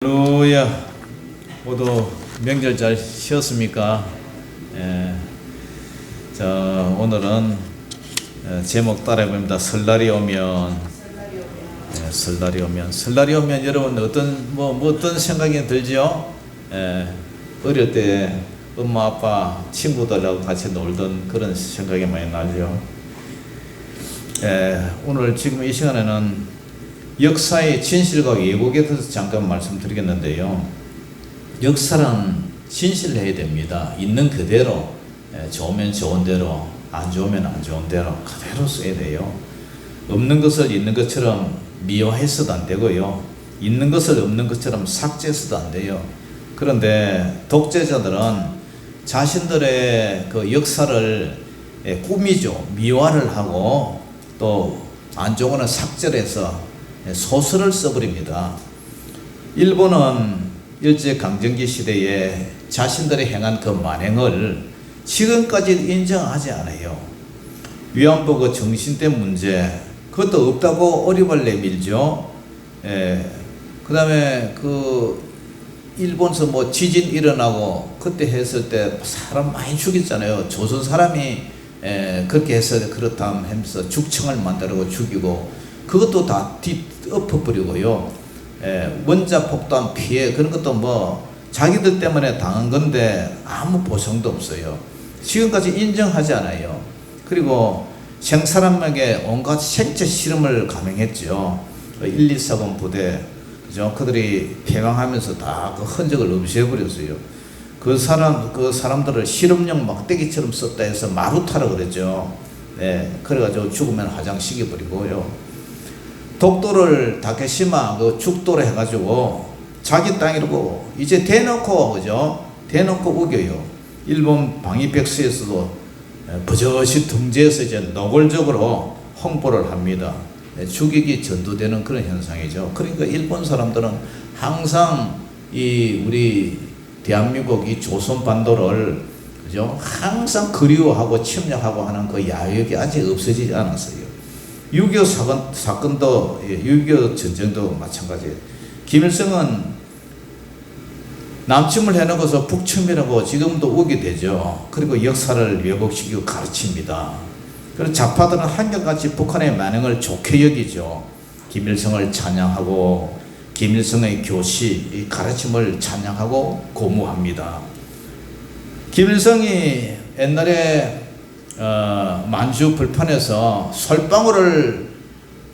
할렐루야. 모두 명절 잘 쉬었습니까? 예. 자, 오늘은 제목 따라해봅니다. 설날이 오면. 예, 설날이 오면 여러분 어떤 생각이 들죠? 예, 어릴 때 엄마 아빠 친구들하고 같이 놀던 그런 생각이 많이 나죠. 예, 오늘 지금 이 시간에는 역사의 진실과 왜곡에 대해서 잠깐 말씀드리겠는데요. 역사는 진실해야 됩니다. 있는 그대로, 좋으면 좋은 대로, 안 좋으면 안 좋은 대로 그대로 써야 돼요. 없는 것을 있는 것처럼 미화해서도 안 되고요. 있는 것을 없는 것처럼 삭제해서도 안 돼요. 그런데 독재자들은 자신들의 그 역사를 꾸미죠. 미화를 하고 또 안 좋은 거는 삭제를 해서 소설을 써버립니다. 일본은 일제강점기 시대에 자신들이 행한 그 만행을 지금까지 인정하지 않아요. 위안부 그 정신대 문제 그것도 없다고 오리발 내밀죠. 그 다음에 그 일본에서 뭐 지진 일어나고 그때 했을 때 사람 많이 죽였잖아요. 조선 사람이 그렇게 해서 그렇다 하면서 죽청을 만들고 죽이고 그것도 다 엎어버리고요. 원자 폭탄 피해 그런 것도 뭐 자기들 때문에 당한 건데 아무 보상도 없어요. 지금까지 인정하지 않아요. 그리고 생사람에게 온갖 생체 실험을 감행했죠. 1,2,4번 부대 그죠? 그들이 폐강하면서 다 그 흔적을 없애버렸어요. 그 사람들을 실험용 막대기처럼 썼다 해서 마루타라 그랬죠. 그래가지고 죽으면 화장시켜버리고요. 독도를 다케시마 그 죽도로 해가지고 자기 땅이라고 이제 대놓고 그죠? 대놓고 우겨요. 일본 방위백서에서도 버젓이 등재해서 이제 노골적으로 홍보를 합니다. 죽이기 전도되는 그런 현상이죠. 그러니까 일본 사람들은 항상 이 우리 대한민국 이 조선 반도를 그죠? 항상 그리워하고 침략하고 하는 그 야욕이 아직 없어지지 않았어요. 6.25 사건도 6.25 전쟁도 마찬가지예요. 김일성은 남침을 해놓고서 북침이라고 지금도 오게 되죠. 그리고 역사를 왜곡시키고 가르칩니다. 그래서 좌파들은 한결같이 북한의 만행을 좋게 여기죠. 김일성을 찬양하고 김일성의 교시, 이 가르침을 찬양하고 고무합니다. 김일성이 옛날에 만주 불판에서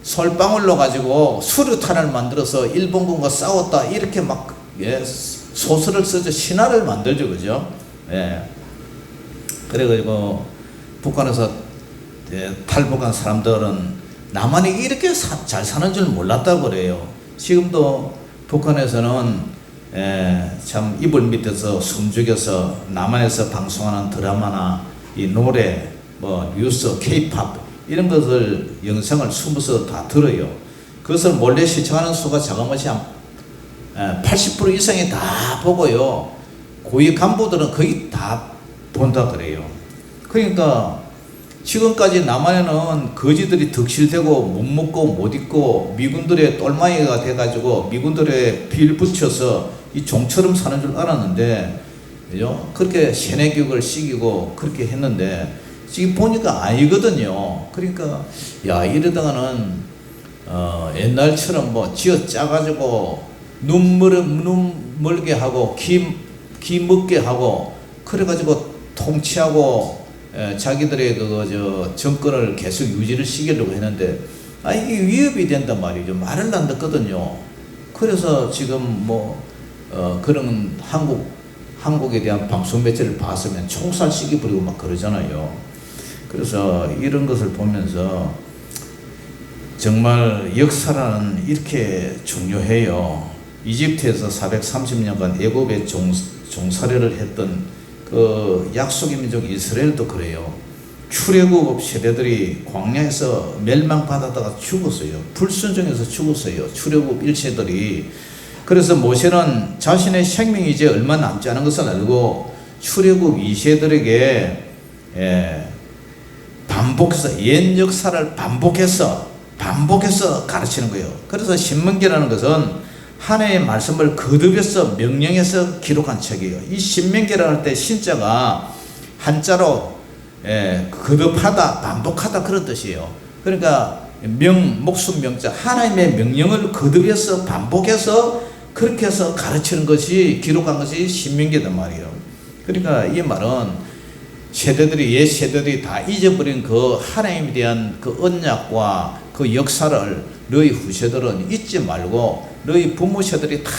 솔방울로 가지고 수류탄을 만들어서 일본군과 싸웠다 이렇게 막 소설을 써서 신화를 만들죠, 그죠? 그래가지고 북한에서 탈북한 사람들은 남한이 이렇게 잘 사는 줄 몰랐다고 그래요. 지금도 북한에서는 참 이불 밑에서 숨죽여서 남한에서 방송하는 드라마나 이 노래, 뭐 뉴스, K-팝 이런 것을 영상을 숨어서 다 들어요. 그것을 몰래 시청하는 수가 자그마치 한 80% 이상이 다 보고요. 고위 간부들은 거의 다 본다 그래요. 그러니까 지금까지 남한에는 거지들이 덕실되고 못 먹고 못 입고 미군들의 똘마이가 돼가지고 미군들의 빌 붙여서 이 종처럼 사는 줄 알았는데 그죠? 그렇게 세뇌 교육을 시키고 그렇게 했는데 지금 보니까 아니거든요. 그러니까 야 이러다가는 옛날처럼 뭐 쥐어 짜가지고 눈 멀게 하고 기 먹게 하고 그래가지고 통치하고 자기들의 정권을 계속 유지를 시키려고 했는데 이게 위협이 된단 말이죠. 말을 안 듣거든요. 그래서 지금 그런 한국에 대한 방송 매체를 봤으면 총살시키 부리고 막 그러잖아요. 그래서 이런 것을 보면서 정말 역사라는 이렇게 중요해요. 이집트에서 430년간 애굽에 종살이를 했던 그 약속의 민족 이스라엘도 그래요. 출애굽 세대들이 광야에서 멸망받았다가 죽었어요. 불순종해서 죽었어요. 출애굽 1세들이. 그래서 모세는 자신의 생명이 이제 얼마 남지 않은 것을 알고 출애굽 2세들에게 반복해서 옛 역사를 반복해서 가르치는 거예요. 그래서 신명기라는 것은 하나님의 말씀을 거듭해서 명령해서 기록한 책이에요. 이 신명기라는 할 때 신자가 한자로 거듭하다, 반복하다 그런 뜻이에요. 그러니까 목숨 명자, 하나님의 명령을 거듭해서 반복해서 그렇게 해서 가르치는 것이, 기록한 것이 신명기란 말이에요. 그러니까 이 말은 옛 세대들이 다 잊어버린 그 하나님에 대한 그 언약과 그 역사를 너희 후세들은 잊지 말고, 너희 부모 세들이 다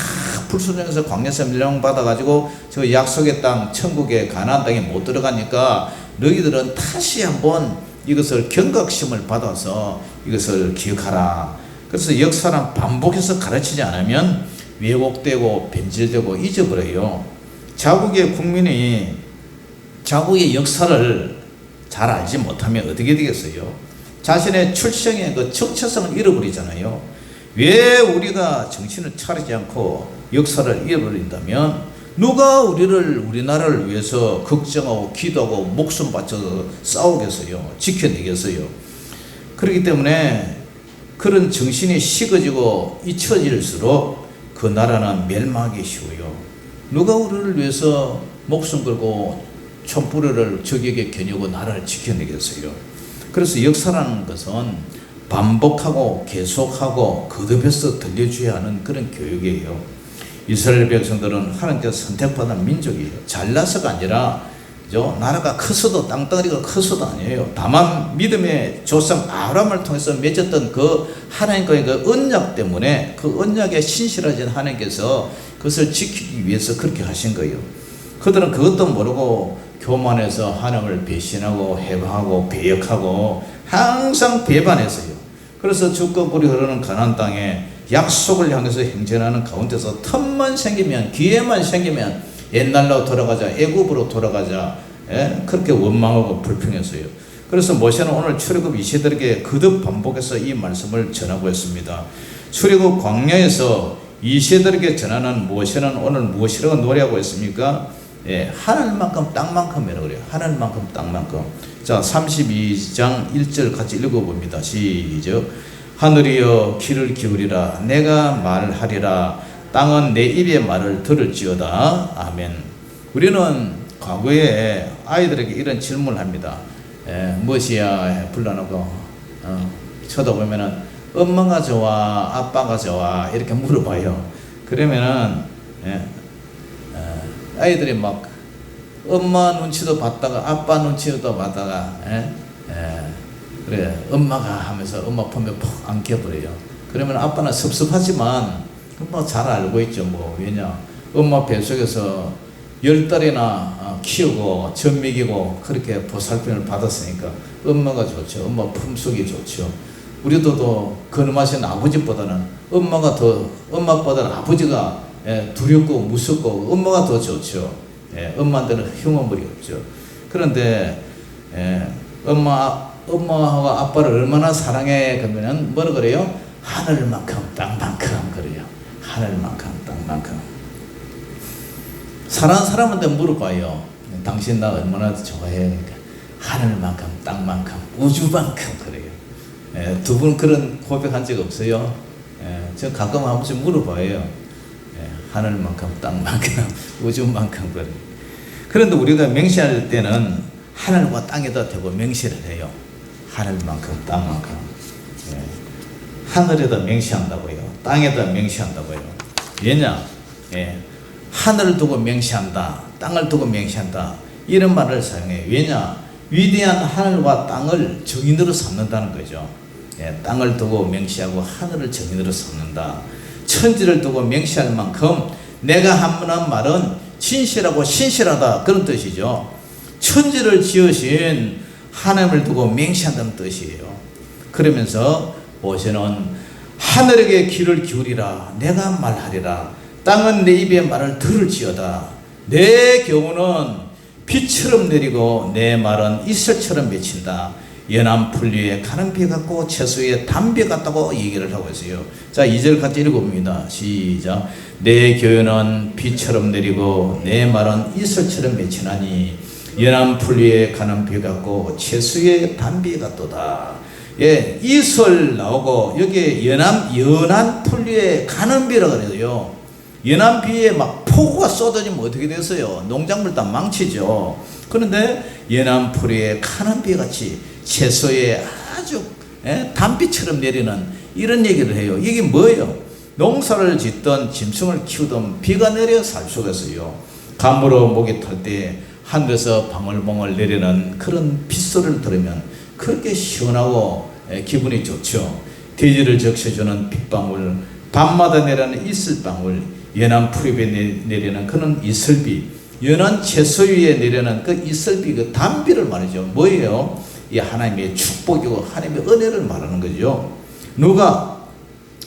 불순종해서 광야에서 멸망받아가지고 저 약속의 땅, 천국의 가나안 땅에 못 들어가니까 너희들은 다시 한번 이것을 경각심을 받아서 이것을 기억하라. 그래서 역사는 반복해서 가르치지 않으면 왜곡되고 변질되고 잊어버려요. 자국의 국민이 자국의 역사를 잘 알지 못하면 어떻게 되겠어요? 자신의 출생의 그 정체성을 잃어버리잖아요. 왜 우리가 정신을 차리지 않고 역사를 잃어버린다면 누가 우리나라를 위해서 걱정하고 기도하고 목숨 바쳐서 싸우겠어요? 지켜내겠어요? 그렇기 때문에 그런 정신이 식어지고 잊혀질수록 그 나라는 멸망하기 쉬워요. 누가 우리를 위해서 목숨 걸고 촛불을 적에게 겨누고 나라를 지켜내겠어요? 그래서 역사라는 것은 반복하고 계속하고 거듭해서 들려줘야 하는 그런 교육이에요. 이스라엘 백성들은 하나님께서 선택받은 민족이에요. 잘나서가 아니라 나라가 커서도, 땅덩어리가 커서도 아니에요. 다만 믿음의 조상 아브라함을 통해서 맺었던 그 하나님과의 그 언약 때문에, 그 언약에 신실하신 하나님께서 그것을 지키기 위해서 그렇게 하신 거예요. 그들은 그것도 모르고 교만해서 하나님을 배신하고 해방하고 배역하고 항상 배반했어요. 그래서 죽고 흐르는 가나안 땅에 약속을 향해서 행진하는 가운데서 틈만 생기면, 기회만 생기면 옛날로 돌아가자, 애굽으로 돌아가자, 그렇게 원망하고 불평했어요. 그래서 모세는 오늘 출애굽 이세들에게 거듭 반복해서 이 말씀을 전하고 있습니다. 출애굽 광야에서 이세들에게 전하는 모세는 오늘 무엇이라고 노래하고 있습니까? 하늘만큼 땅만큼이라고 그래요. 하늘만큼 땅만큼. 자, 32장 1절 같이 읽어봅니다. 시작. 하늘이여 귀를 기울이라. 내가 말하리라. 땅은 내 입의 말을 들을지어다. 아멘. 우리는 과거에 아이들에게 이런 질문을 합니다. 무엇이야? 불러놓고 쳐다보면은 엄마가 좋아, 아빠가 좋아, 이렇게 물어봐요. 그러면은 아이들이 막 엄마 눈치도 봤다가 아빠 눈치도 봤다가 그래 엄마가 하면서 엄마 보면 푹 안겨버려요. 그러면 아빠는 섭섭하지만 뭐 잘 알고 있죠. 뭐 왜냐, 엄마 뱃속에서 10달이나 키우고 젖 먹이고 그렇게 보살핌을 받았으니까 엄마가 좋죠. 엄마 품속이 좋죠. 우리도 거듭나신 아버지보다는 엄마보다는 아버지가 두렵고 무섭고 엄마가 더 좋죠. 엄마한테는 흉어물이 없죠. 그런데 엄마하고 아빠를 얼마나 사랑해? 그러면 뭐라 그래요? 하늘만큼 땅만큼 그래요. 하늘만큼 땅만큼. 사랑하는 사람한테 물어봐요. 당신 나 얼마나 좋아해? 그러니까 하늘만큼 땅만큼 우주만큼 그래요. 두 분 그런 고백한 적 없어요? 저 가끔 한 번씩 물어봐요. 하늘만큼 땅만큼 우주만큼 그래요. 그런데 우리가 맹세할 때는 하늘과 땅에다 대고 맹세를 해요. 하늘만큼 땅만큼. 하늘에다 맹세한다고요. 땅에다 맹세한다고요. 왜냐? 하늘을 두고 맹세한다, 땅을 두고 맹세한다, 이런 말을 사용해요. 왜냐? 위대한 하늘과 땅을 정인으로 삼는다는 거죠. 땅을 두고 맹세하고 하늘을 정인으로 삼는다. 천지를 두고 맹세할 만큼 내가 하는 말은 진실하고 신실하다, 그런 뜻이죠. 천지를 지으신 하나님을 두고 맹세한다는 뜻이에요. 그러면서 모세는 하늘에게 귀를 기울이라. 내가 말하리라. 땅은 내 입의 말을 들을지어다. 내 경우는 비처럼 내리고 내 말은 이슬처럼 맺힌다. 연한 풀 위에 가는 비 같고 채소 위에 담비 같다고 얘기를 하고 있어요. 자, 2절 같이 읽어봅니다. 시작. 내 교훈은 비처럼 내리고 내 말은 이슬처럼 맺히나니 연한 풀 위에 가는 비 같고 채소 위에 담비 같도다. 예, 이슬 나오고 여기에 연한 풀리에 가는 비라 그래요. 연한 비에 막 폭우가 쏟아지면 어떻게 됐어요? 농작물 다 망치죠. 그런데 연한 풀리에 가는 비 같이 채소에 아주 단비처럼 내리는 이런 얘기를 해요. 이게 뭐예요? 농사를 짓던 짐승을 키우던 비가 내려 살 속에서요. 감으로 목이 탈 때 하늘에서 방울방울 내리는 그런 빗소리를 들으면 그렇게 시원하고 기분이 좋죠. 대지를 적셔주는 빗방울, 밤마다 내리는 이슬방울, 연한 풀 위에 내리는 그런 이슬비, 연한 채소 위에 내리는 그 이슬비, 그 단비를 말이죠. 뭐예요? 이 하나님의 축복이고 하나님의 은혜를 말하는 거죠. 누가?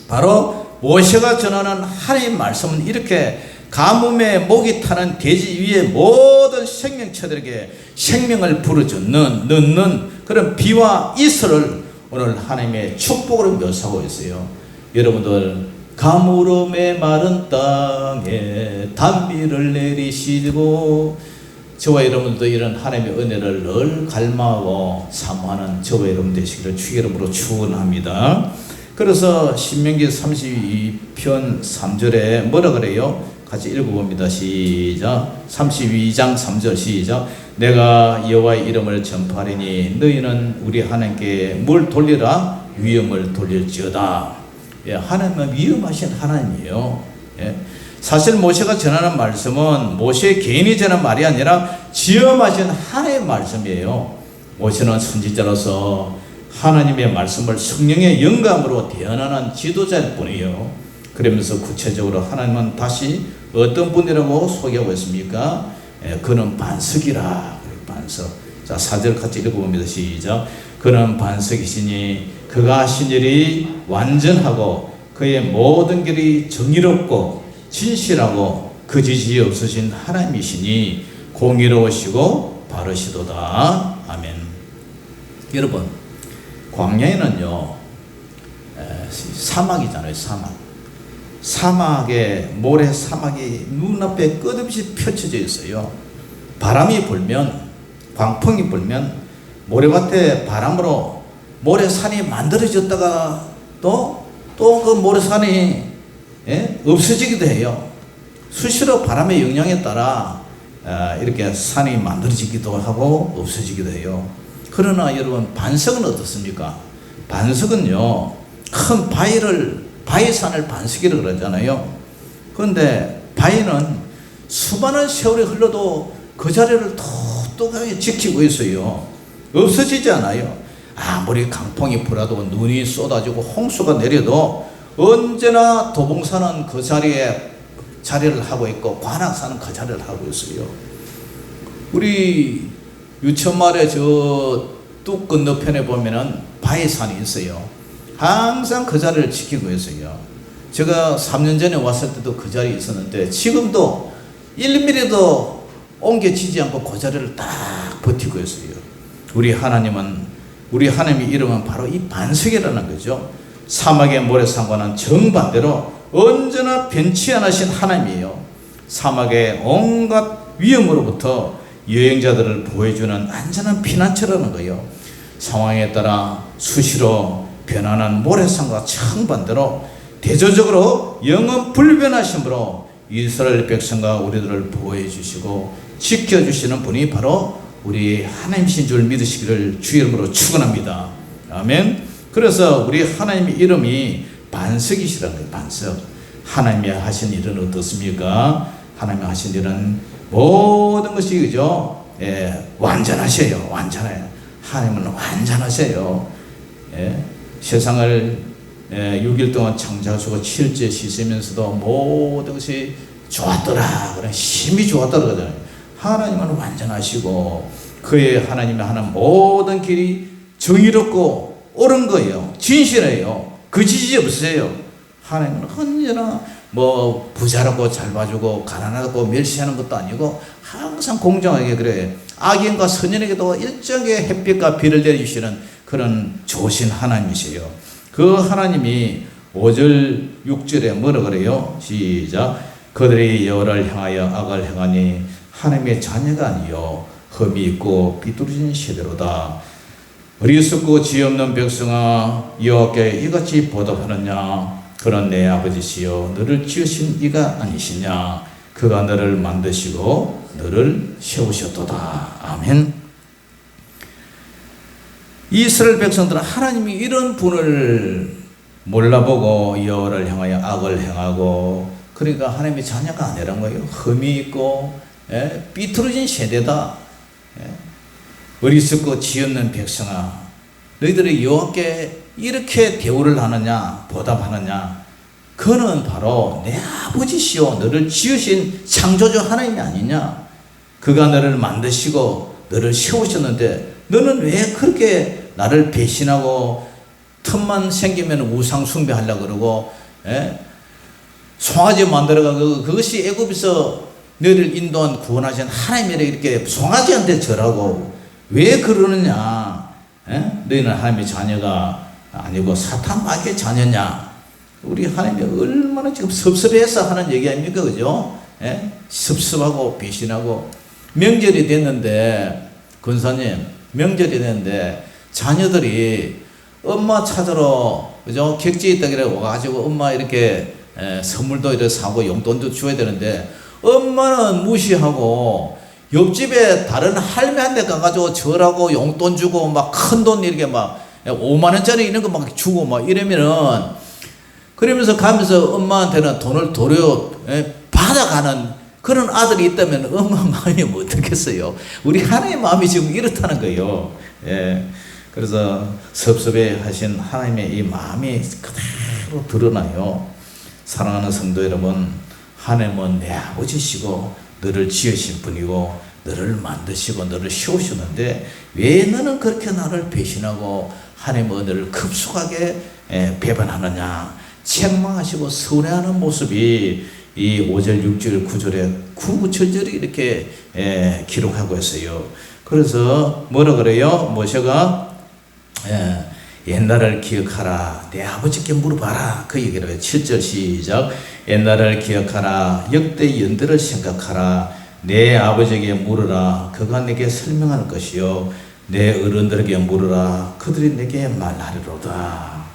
바로 모세가 전하는 하나님의 말씀은 이렇게 가뭄에 목이 타는 대지 위에 모든 생명체들에게 생명을 불어넣는 그런 비와 이슬을 오늘 하나님의 축복으로 묘사하고 있어요. 여러분들, 가물음에 마른 땅에 단비를 내리시고, 저와 여러분도 이런 하나님의 은혜를 늘 갈망하고 사모하는 저와 여러분 되시기를 주의 이름으로 축원합니다. 그래서 신명기 32편 3절에 뭐라 그래요? 같이 읽어봅니다. 시작. 32장 3절 시작. 내가 여호와의 이름을 전파하리니 너희는 우리 하나님께 뭘 돌리라? 위엄을 돌릴지어다. 예, 하나님은 위엄하신 하나님이에요. 예. 사실 모세가 전하는 말씀은 모세 개인이 전하는 말이 아니라 지엄하신 하나님의 말씀이에요. 모세는 선지자로서 하나님의 말씀을 성령의 영감으로 대언하는 지도자일 뿐이에요. 그러면서 구체적으로 하나님은 다시 어떤 분이라고 소개하고 있습니까? 그는 반석이라. 반석. 자, 4절 같이 읽어봅니다. 시작. 그는 반석이시니 그가 하신 일이 완전하고 그의 모든 길이 정의롭고 진실하고 거짓이 없으신 하나님이시니 공의로우시고 바르시도다. 아멘. 여러분, 광야에는요 사막이잖아요. 사막에 모래 사막이 눈앞에 끝없이 펼쳐져 있어요. 바람이 불면, 광풍이 불면 모래밭에 바람으로 모래산이 만들어졌다가 또 그 모래산이 없어지기도 해요. 수시로 바람의 영향에 따라 이렇게 산이 만들어지기도 하고 없어지기도 해요. 그러나 여러분, 반석은 어떻습니까? 반석은요, 큰 바위산을 반석이라고 그러잖아요. 그런데 바위는 수많은 세월이 흘러도 그 자리를 똑똑하게 지키고 있어요. 없어지지 않아요. 아무리 강풍이 불어도 눈이 쏟아지고 홍수가 내려도 언제나 도봉산은 그 자리에 자리를 하고 있고 관악산은 그 자리를 하고 있어요. 우리 유천마을의 저 뚝 건너편에 보면은 바위산이 있어요. 항상 그 자리를 지키고 있어요. 제가 3년 전에 왔을 때도 그 자리에 있었는데 지금도 1mm도 옮겨지지 않고 그 자리를 딱 버티고 있어요. 우리 하나님의 이름은 바로 이 반석이라는 거죠. 사막의 모래산과는 정반대로 언제나 변치 않으신 하나님이에요. 사막의 온갖 위험으로부터 여행자들을 보호해주는 안전한 피난처라는 거예요. 상황에 따라 수시로 변하는 모래산과 정반대로 대조적으로 영원 불변하심으로 이스라엘 백성과 우리들을 보호해 주시고 지켜주시는 분이 바로 우리 하나님이신 줄 믿으시기를 주의 이름으로 축원합니다. 아멘. 그래서 우리 하나님의 이름이 반석이시라는 거예요. 반석. 하나님이 하신 일은 어떻습니까? 하나님이 하신 일은 모든 것이 그죠? 완전하셔요. 완전해요. 하나님은 완전하세요. 세상을 6일 동안 창조하시고 7째 쉬시면서도 모든 것이 좋았더라. 그래, 힘이 좋았더라 그러잖아요. 하나님은 완전하시고 그의 하나님의 하는 모든 길이 정의롭고 옳은 거예요. 진실해요. 거짓이 없어요. 하나님은 언제나 뭐 부자라고 잘 봐주고 가난하고 멸시하는 것도 아니고 항상 공정하게 그래. 악인과 선인에게도 일정의 햇빛과 비를 내려주시는 그런 좋으신 하나님이세요. 그 하나님이 5절 6절에 뭐라 그래요? 시작. 그들이 여호와를 향하여 악을 행하니 하나님의 자녀가 아니요 흠이 있고 비뚤어진 세대로다. 어리석고 지혜 없는 백성아, 여호와께 이같이 보답하느냐? 그런 내 아버지시여, 너를 지으신 이가 아니시냐? 그가 너를 만드시고 너를 세우셨도다. 아멘. 이스라엘 백성들은 하나님이 이런 분을 몰라보고 여호와를 향하여 악을 행하고, 그러니까 하나님의 자녀가 아니란 거예요. 흠이 있고 삐뚤어진 세대다. 어리석고 지혜 없는 백성아, 너희들이 여호와께 이렇게 대우를 하느냐, 보답하느냐? 그는 바로 내 아버지시오, 너를 지으신 창조주 하나님이 아니냐? 그가 너를 만드시고 너를 세우셨는데 너는 왜 그렇게 나를 배신하고 틈만 생기면 우상 숭배하려고 그러고, 송아지 만들어가 그것이 애굽에서 너희를 인도한 구원하신 하나님이라 이렇게 송아지한테 절하고 왜 그러느냐? 너희는 하나님의 자녀가 아니고 사탄 마귀의 자녀냐? 우리 하나님이 얼마나 지금 섭섭해서 하는 얘기 아닙니까? 그죠? 섭섭하고 배신하고. 명절이 됐는데, 권사님, 명절이 됐는데 자녀들이 엄마 찾으러, 그죠? 객지에 있다 그래 와가지고 엄마 이렇게 선물도 이렇게 사고 용돈도 줘야 되는데 엄마는 무시하고 옆집에 다른 할매한테 가가지고 절하고 용돈 주고 막 큰 돈 이렇게 막 5만 원짜리 이런 거 막 주고 막 이러면은, 그러면서 가면서 엄마한테는 돈을 도려 받아가는 그런 아들이 있다면 엄마 마음이 어떻겠어요? 우리 하나님의 마음이 지금 이렇다는 거예요. 그래서 섭섭해 하신 하나님의 이 마음이 그대로 드러나요. 사랑하는 성도 여러분, 하나님은 내 아버지시고 너를 지으신 분이고 너를 만드시고 너를 세우셨는데 왜 너는 그렇게 나를 배신하고 하나님의 은혜를 급속하게 배반하느냐? 책망하시고 서운해하는 모습이 이 5절, 6절, 9절에 구구절절히 이렇게 기록하고 있어요. 그래서 뭐라 그래요? 모세가 옛날을 기억하라, 내 아버지께 물어봐라, 그 얘기를 해요. 7절 시작. 옛날을 기억하라, 역대 연대를 생각하라, 내 아버지에게 물으라, 그가 내게 설명할 것이요, 내 어른들에게 물으라, 그들이 내게 말하리로다.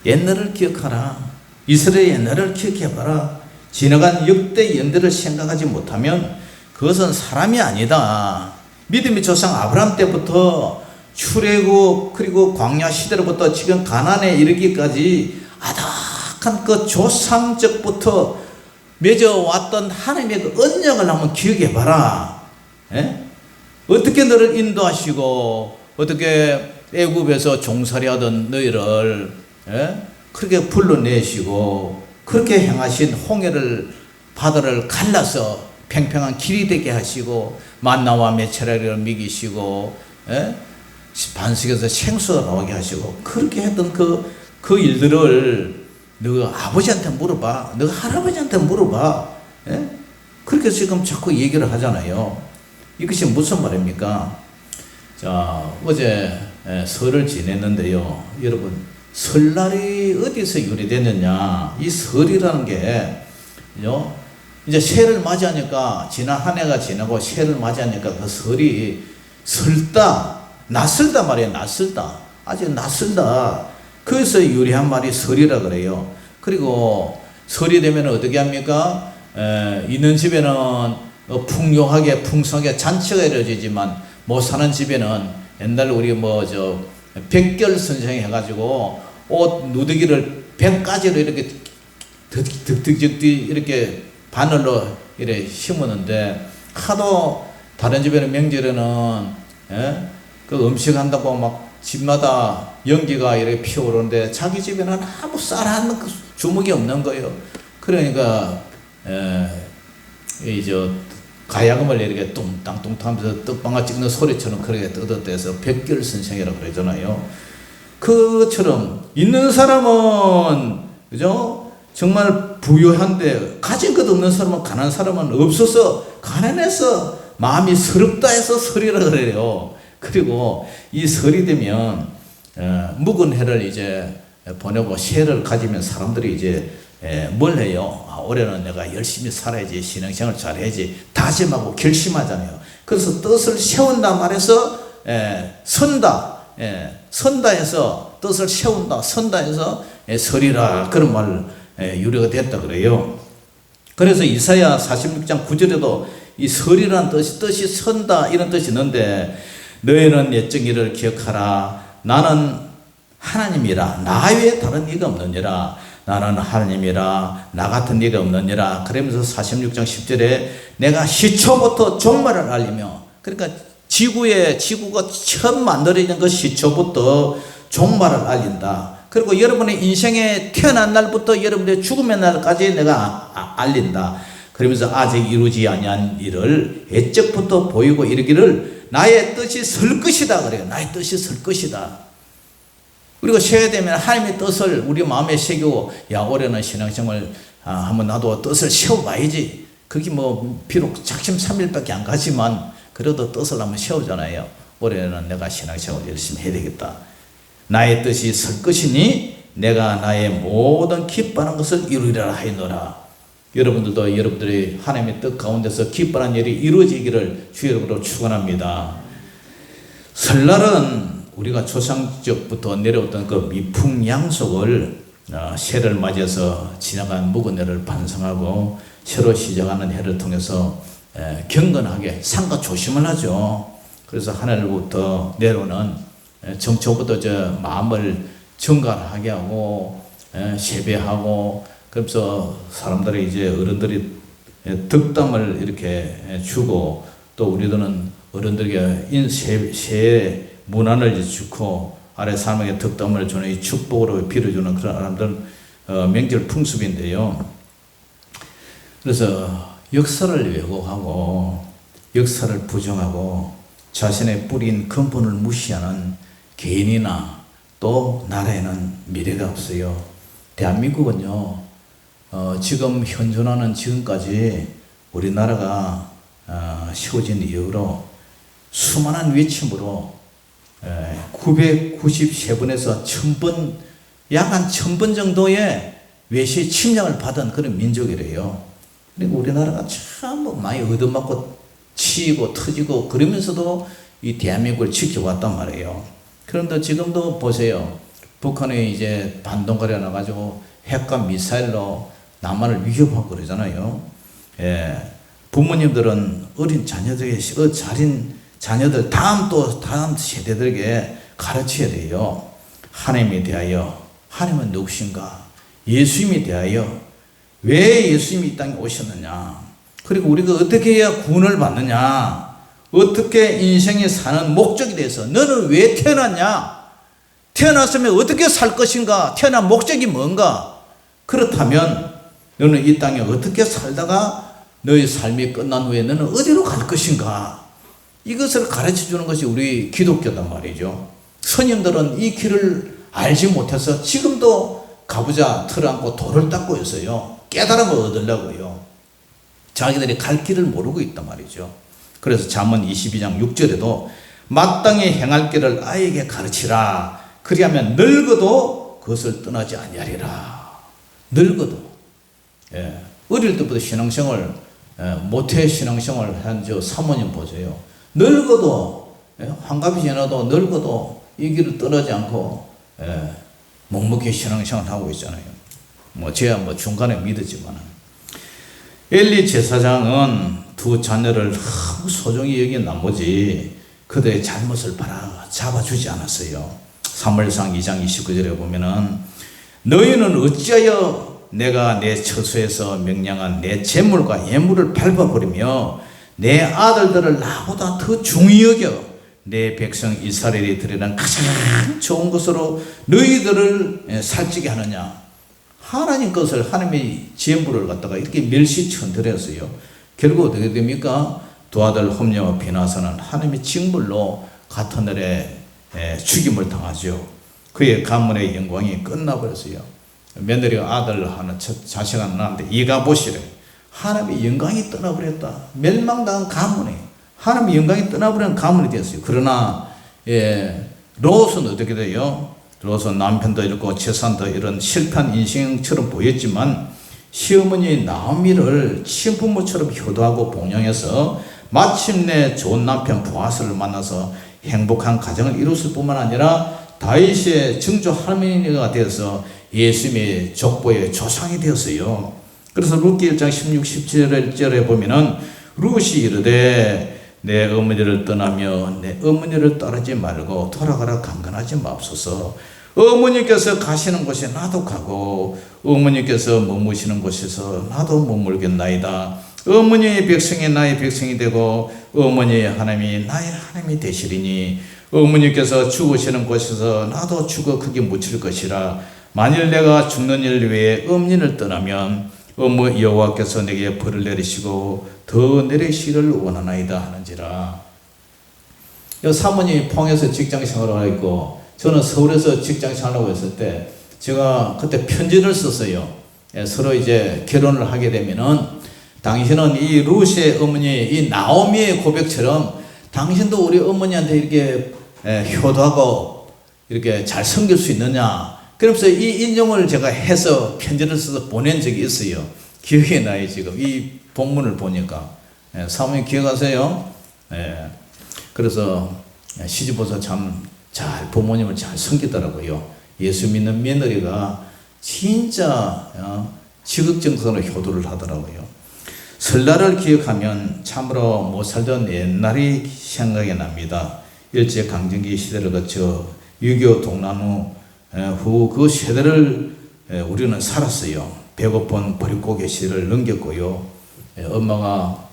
옛날을 기억하라. 이스라엘 옛날을 기억해봐라. 지나간 역대 연대를 생각하지 못하면 그것은 사람이 아니다. 믿음의 조상 아브라함 때부터 출애굽 그리고 광야 시대로부터 지금 가나안에 이르기까지 아닥한 그 조상적부터 맺어왔던 하나님의 그 언약을 한번 기억해봐라. 어떻게 너를 인도하시고 어떻게 애굽에서 종살이하던 너희를 그렇게 불러내시고 그렇게 행하신 홍해를 바다를 갈라서 평평한 길이 되게 하시고 만나와 메추라기를 먹이시고 반석에서 생수가 나오게 하시고 그렇게 했던 그 일들을 너 아버지한테 물어봐, 너 할아버지한테 물어봐. 그렇게 지금 자꾸 얘기를 하잖아요. 이것이 무슨 말입니까? 자, 어제 설을 지냈는데요. 여러분, 설날이 어디서 유래됐느냐? 이 설이라는 게 이제 새해를 맞이하니까, 지난 한 해가 지나고 새해를 맞이하니까 그 설이 설다, 낯설다 말이에요. 낯설다, 아주 낯설다. 그래서 유래한 말이 설이라 그래요. 그리고 설이 되면 어떻게 합니까? 있는 집에는 풍요하게 풍성하게 잔치가 이루어지지만 못 사는 집에는 옛날 우리 백결 선생 해가지고 옷 누더기를 100가지로 이렇게 득득득득 이렇게 바늘로 이렇게 심었는데, 하도 다른 집에는 명절에는 그 음식 한다고 막 집마다 연기가 이렇게 피어오르는데 자기 집에는 아무 쌀 한 주먹이 없는 거예요. 그러니까 가야금을 이렇게 뚱땅뚱땅 하면서 떡방아 찍는 소리처럼 그렇게 뜯어대서 백결 선생이라고 그러잖아요. 그처럼 있는 사람은 그죠? 정말 부유한데 가진 것 없는 사람은, 가난한 사람은 없어서 가난해서 마음이 서럽다 해서 설이라 그래요. 그리고 이 설이 되면 묵은 해를 이제 보내고 새해를 가지면 사람들이 이제 뭘 해요? 올해는 내가 열심히 살아야지, 신앙생활 잘해야지 다짐하고 결심하잖아요. 그래서 뜻을 세운다 말해서 선다, 선다 해서 뜻을 세운다, 선다 해서 서리라, 그런 말 유래가 됐다 그래요. 그래서 이사야 46장 9절에도 이 서리라는 뜻이 선다 이런 뜻이 있는데, 너희는 옛적 일을 기억하라. 나는 하나님이라. 나 외에 다른 이가 없느니라. 나는 하나님이라. 나 같은 이가 없느니라. 그러면서 46장 10절에 내가 시초부터 종말을 알리며, 그러니까 지구가 처음 만들어진 그 시초부터 종말을 알린다. 그리고 여러분의 인생에 태어난 날부터 여러분의 죽음의 날까지 내가 알린다. 그러면서 아직 이루지 아니한 일을 옛적부터 보이고 이르기를 나의 뜻이 설 것이다 그래요. 나의 뜻이 설 것이다. 우리가 쉬어야 되면 하나님의 뜻을 우리 마음에 새기고, 야, 올해는 신앙생활 한번 나도 뜻을 세워봐야지. 그게 뭐 비록 작심 3일밖에 안 가지만 그래도 뜻을 한번 세우잖아요. 올해는 내가 신앙생활 열심히 해야 되겠다. 나의 뜻이 설 것이니 내가 나의 모든 기뻐하는 것을 이루리라 하였노라. 여러분들도 여러분들의 하나님의 뜻 가운데서 기뻐하는 일이 이루어지기를 주 이름으로 축원합니다. 설날은 우리가 조상적부터 내려왔던 그 미풍양속을 새를 맞이해서 지나간 묵은 해를 반성하고 새로 시작하는 해를 통해서 경건하게 삼가 조심을 하죠. 그래서 하늘로부터 내려오는 정초부터 마음을 정갈하게 하고 세배하고, 그래서 사람들이 이제 어른들이 덕담을 이렇게 주고, 또 우리들은 어른들에게 새해 문안을 주고 아래 사람에게 덕담을 주는 이 축복으로 빌어주는 그런 사람들 명절 풍습인데요. 그래서 역사를 왜곡하고 역사를 부정하고 자신의 뿌린 근본을 무시하는 개인이나 또 나라에는 미래가 없어요. 대한민국은요, 지금 현존하는 지금까지 우리나라가 세워진 이후로 수많은 외침으로 993번에서 1000번, 약 한 1000번 정도의 외세 침략을 받은 그런 민족이래요. 그리고 우리나라가 참 많이 얻어맞고 치이고 터지고 그러면서도 이 대한민국을 지켜왔단 말이에요. 그런데 지금도 보세요. 북한이 이제 반동가려 나가지고 핵과 미사일로 남한을 위협하고 그러잖아요. 부모님들은 어린 자녀들에게, 자녀들 다음 세대들에게 가르쳐야 돼요. 하나님에 대하여, 하나님은 누구신가? 예수님에 대하여, 왜 예수님이 이 땅에 오셨느냐? 그리고 우리가 어떻게 해야 구원을 받느냐? 어떻게 인생에 사는 목적에 대해서, 너는 왜 태어났냐? 태어났으면 어떻게 살 것인가? 태어난 목적이 뭔가? 그렇다면 너는 이 땅에 어떻게 살다가 너의 삶이 끝난 후에 너는 어디로 갈 것인가? 이것을 가르쳐 주는 것이 우리 기독교단 말이죠. 선임들은 이 길을 알지 못해서 지금도 가부좌 틀 안고 돌을 닦고 있어요. 깨달음을 얻으려고요. 자기들이 갈 길을 모르고 있단 말이죠. 그래서 잠언 22장 6절에도 마땅히 행할 길을 아이에게 가르치라. 그리하면 늙어도 그것을 떠나지 아니하리라. 늙어도. 어릴 때부터 신앙생활, 모태 신앙생활 한 저 사모님 보세요. 늙어도, 환갑이 지나도 늙어도 이 길을 떠나지 않고 묵묵히 신앙생활 하고 있잖아요. 제가 중간에 믿었지만. 엘리 제사장은 두 자녀를 너무 소중히 여긴 나머지 그들의 잘못을 잡아주지 않았어요. 사무엘상 2장 29절에 보면은 너희는 어찌하여 내가 내 처소에서 명령한 내 재물과 예물을 밟아버리며 내 아들들을 나보다 더 중히 여겨 내 백성 이스라엘이 드리는 가장 좋은 것으로 너희들을 살찌게 하느냐. 하나님 것을, 하나님의 재물을 갖다가 이렇게 멸시천들했어요. 결국 어떻게 됩니까? 두 아들 홈녀와 비나서는 하나님의 징벌로 같은 날에 죽임을 당하죠. 그의 가문의 영광이 끝나버렸어요. 며느리가 아들 하나, 자식 하나 낳았는데 이가봇이래. 하나님의 영광이 떠나버렸다. 멸망당한 가문이, 하나님의 영광이 떠나버린 가문이 되었어요. 그러나 롯은 어떻게 돼요? 롯은 남편도 잃고 재산도 이런 실패한 인생처럼 보였지만 시어머니 나오미를 친부모처럼 효도하고 봉양해서 마침내 좋은 남편 보아스를 만나서 행복한 가정을 이뤘을 뿐만 아니라 다윗의 증조 할머니가 되어서 예수님의 족보의 조상이 되었어요. 그래서 룻기 1장 16, 17절에 보면은 룻이 이르되 내 어머니를 떠나며 내 어머니를 따르지 말고 돌아가라 강건하지 마옵소서. 어머니께서 가시는 곳에 나도 가고 어머니께서 머무시는 곳에서 나도 머물겠나이다. 어머니의 백성이 나의 백성이 되고 어머니의 하나님이 나의 하나님이 되시리니 어머니께서 죽으시는 곳에서 나도 죽어 거기 묻힐 것이라. 만일 내가 죽는 일 외에 어머니를 떠나면 여호와께서 내게 벌을 내리시고 더 내리시기를 원하나이다 하는지라. 사모님이 포항에서 직장생활을 하고 있고 저는 서울에서 직장생활하고 있을 때 제가 그때 편지를 썼어요. 서로 이제 결혼을 하게 되면은 당신은 이 룻의 어머니 이 나오미의 고백처럼 당신도 우리 어머니한테 이렇게 효도하고 이렇게 잘 섬길 수 있느냐. 그러면서 이 인용을 제가 해서 편지를 써서 보낸 적이 있어요. 기억이 나요 지금 이 본문을 보니까. 사모님 기억하세요? 그래서 시집와서 참 잘 부모님을 잘 섬기더라고요. 예수 믿는 며느리가 진짜 지극정성으로 효도를 하더라고요. 설날을 기억하면 참으로 못 살던 옛날이 생각이 납니다. 일제강점기 시대를 거쳐 6.25 동란 후 그 세대를 우리는 살았어요. 배고픈 보릿고개 시대를 넘겼고요. 엄마가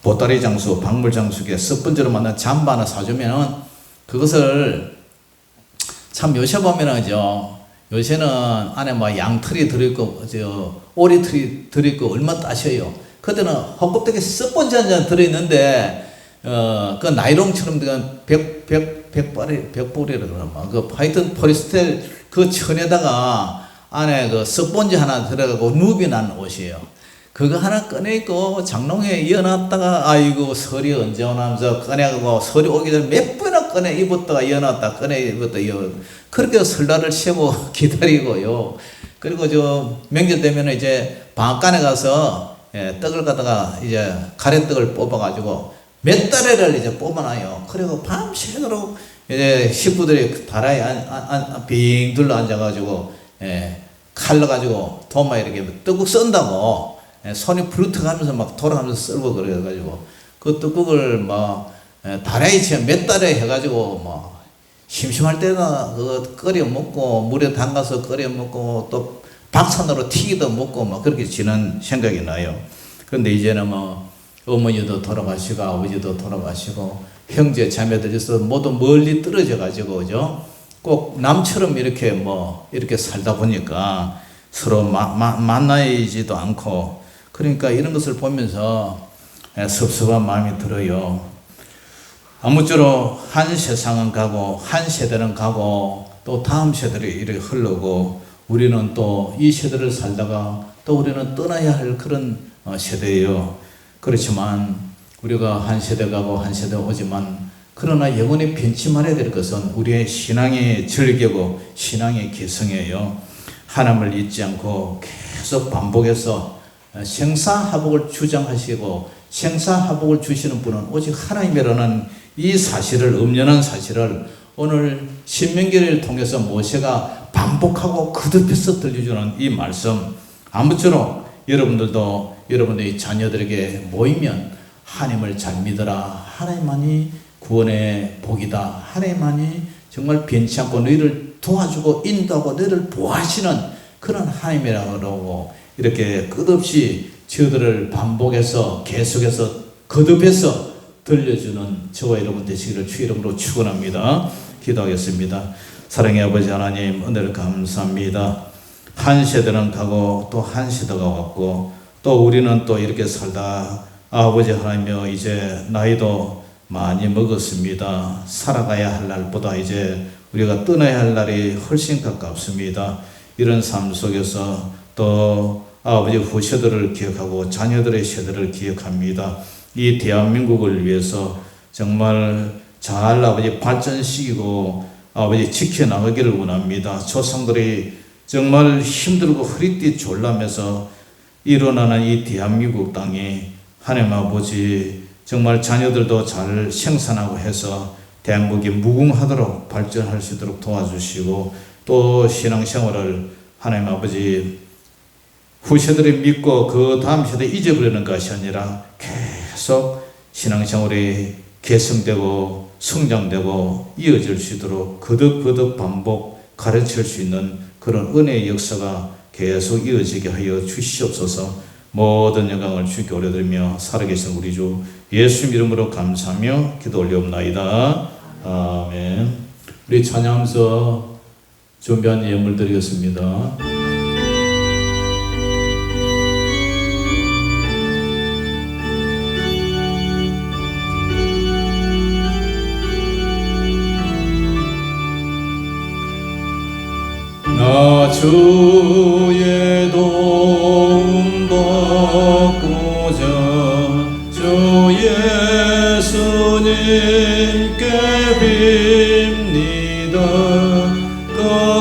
보따리 장수, 박물 장수에 첫 번째로 만난 잠바 하나 사주면은 그것을 참 요새 보면은요, 요새는 안에 막 양털이 들어있고 오리털이 들어있고 얼마 따셔요. 그때는 헛껍데기 첫 번째 한 잔 들어있는데 그 나이롱처럼 된 백볼이라 그러나 그 하여튼 포리스텔 그 천에다가 안에 그 스펀지 하나 들어가고 누비 난 옷이에요. 그거 하나 꺼내고 장롱에 이어놨다가 아이고 설이 언제 오나 하면서 꺼내고 설이 오기 전에 몇 번이나 꺼내 입었다가 이어놨다 꺼내 입었다 이어 그렇게 설날을 세고 기다리고요. 그리고 저 명절 되면 이제 방앗간에 가서 떡을 갖다가 이제 가래떡을 뽑아가지고 몇 달에를 이제 뽑아놔요. 그리고 밤새도록 이제 식구들이 다라에 빙 둘러 앉아가지고 칼로 가지고 도마 이렇게 떡국 썬다고 손이 부르트가면서 막 돌아가면서 썰고 그래가지고 그 떡국을 막 다라에 몇 달에 해가지고 막 심심할 때나 그거 끓여 먹고 물에 담가서 끓여 먹고 또 박산으로 튀기도 먹고 막 그렇게 지난 생각이 나요. 그런데 이제는 뭐 어머니도 돌아가시고 아버지도 돌아가시고 형제 자매들에서 모두 멀리 떨어져 가지고 그죠? 꼭 남처럼 이렇게 뭐 이렇게 살다 보니까 서로 만나지도 않고 그러니까 이런 것을 보면서 섭섭한 마음이 들어요. 아무쪼록 한 세상은 가고 한 세대는 가고 또 다음 세대를 이렇게 흐르고 우리는 또 이 세대를 살다가 또 우리는 떠나야 할 그런 세대예요. 그렇지만 우리가 한 세대 가고 한 세대 오지만 그러나 영원히 변치 말아야 될 것은 우리의 신앙의 절개고 신앙의 개성이에요. 하나님을 잊지 않고 계속 반복해서 생사화복을 주장하시고 생사화복을 주시는 분은 오직 하나님이라는 이 사실을 엄연한 사실을 오늘 신명기를 통해서 모세가 반복하고 거듭해서 들려주는 이 말씀 아무쪼록 여러분들도 여러분들의 자녀들에게 모이면 하나님을 잘 믿어라. 하나님만이 구원의 복이다. 하나님만이 정말 변치 않고 너희를 도와주고 인도하고 너희를 보호하시는 그런 하나님이라고 이렇게 끝없이 저들을 반복해서 계속해서 거듭해서 들려주는 저와 여러분 되시기를 주 이름으로 축원합니다. 기도하겠습니다. 사랑의 아버지 하나님 은혜를 감사합니다. 한 세대는 가고 또 한 세대가 왔고 또 우리는 또 이렇게 살다 아버지 하나님여 이제 나이도 많이 먹었습니다. 살아가야 할 날보다 이제 우리가 떠나야 할 날이 훨씬 가깝습니다. 이런 삶 속에서 또 아버지 후세들을 기억하고 자녀들의 세대를 기억합니다. 이 대한민국을 위해서 정말 잘 아버지 발전시키고 아버지 지켜나가기를 원합니다. 조상들이 정말 힘들고 허리띠 졸라매서 일어나는 이 대한민국 땅에 하나님 아버지 정말 자녀들도 잘 생산하고 해서 대한민국이 무궁하도록 발전할 수 있도록 도와주시고, 또 신앙생활을 하나님 아버지 후세들이 믿고 그 다음 세대에 잊어버리는 것이 아니라 계속 신앙생활이 개성되고 성장되고 이어질 수 있도록 거듭 반복 가르칠 수 있는 그런 은혜의 역사가 계속 이어지게 하여 주시옵소서. 모든 영광을 주께 올려드리며 살아계신 우리 주 예수 이름으로 감사하며 기도 올려옵나이다. 아멘. 우리 찬양서 준비한 예물 드리겠습니다. 나 주의 도움 받고자 주 예수님께 빕니다. 그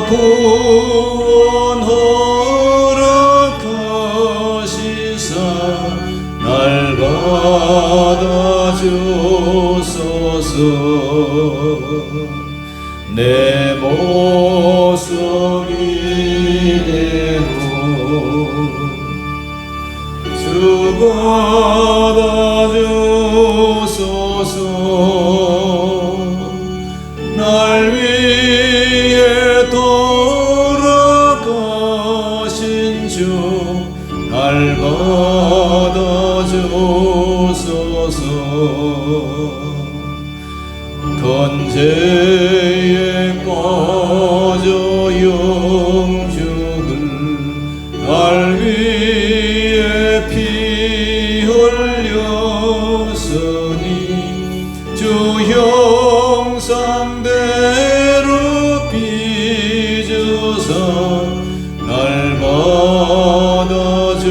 구원 허락하시사 날 받아주소서. 내 모습 이대로 주 받아주소서. 날 위해 돌아가신 주 날 받아주소서. 건재에 빠져 영죽을 날 위해 피 흘렸으니 주 형상대로 빚으사 날 받아주소서.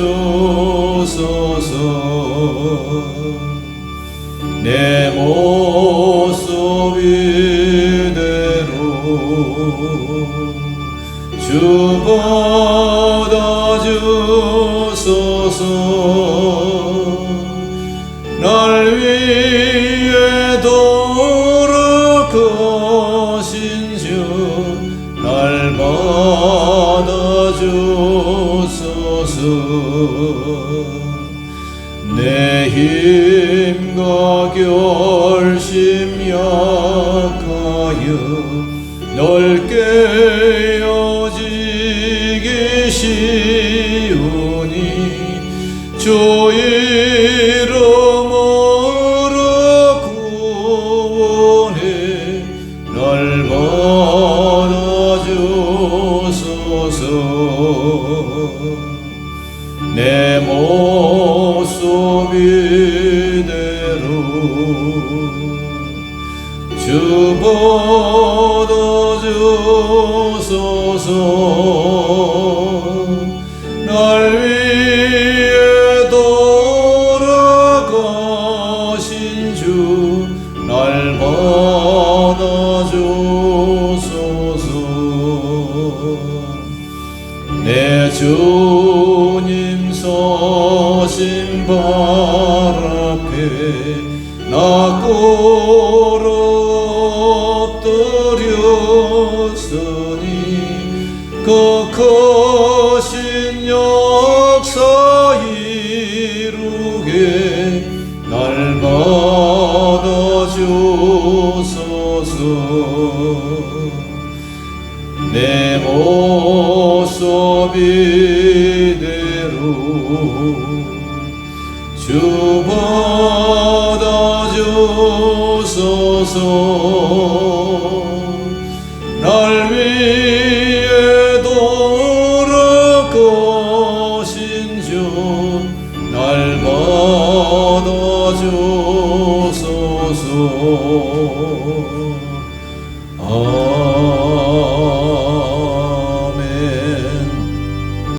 내 모습 이대로 주 받아주소서. 날 위해 돌아가신 주 날 받아주소서. 내 힘과 결심 약하여 넓게 여지기 쉬우니 주 이름으로 구원해 날 받아주소서. 내 모습 이대로 주 받아주소서. 날 위해 돌아가신 주 날 받아주소서. 내 주님 서신 발 앞에 나 꿇어 엎드렸으니 그 크신 역사 이루게 날 받아주소서. 내 모습 이대로 주 받아주소서. 날 위해 돌아가신 주 날 받아주소서.